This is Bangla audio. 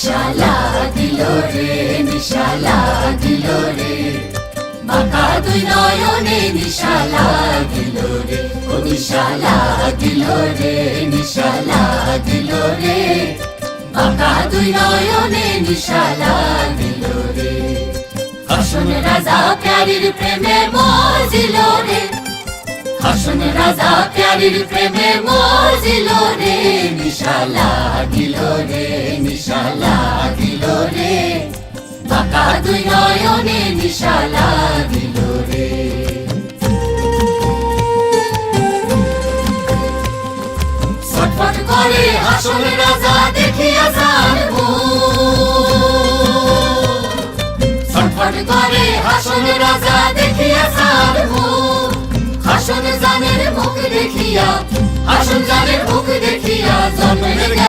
নিশালা দিল রে, নিশালা দিল রে, বাঁকা দুই নয়নে নিশালা দিল রে, ও নিশালা দিল রে, নিশালা দিল রে, বাঁকা দুই নয়নে নিশালা দিল রে। হাসন রাজা প্যারির প্রেমে মজিল রে, হাসন রাজা প্যারির প্রেমে মজিল রে, নিশালা দিল রে, নিশালা দিল রে, বাঁকা দুই নয়নে নিশালা দিল রে। ছটফট করে হাসন রাজা দেখিয়া যার মুখ, ছটফট করে হাসন রাজা দেখিয়া যার মুখ, হাসন জানের মুখ দেখিয়া, হাসন জানের মুখ দেখিয়া জন্মের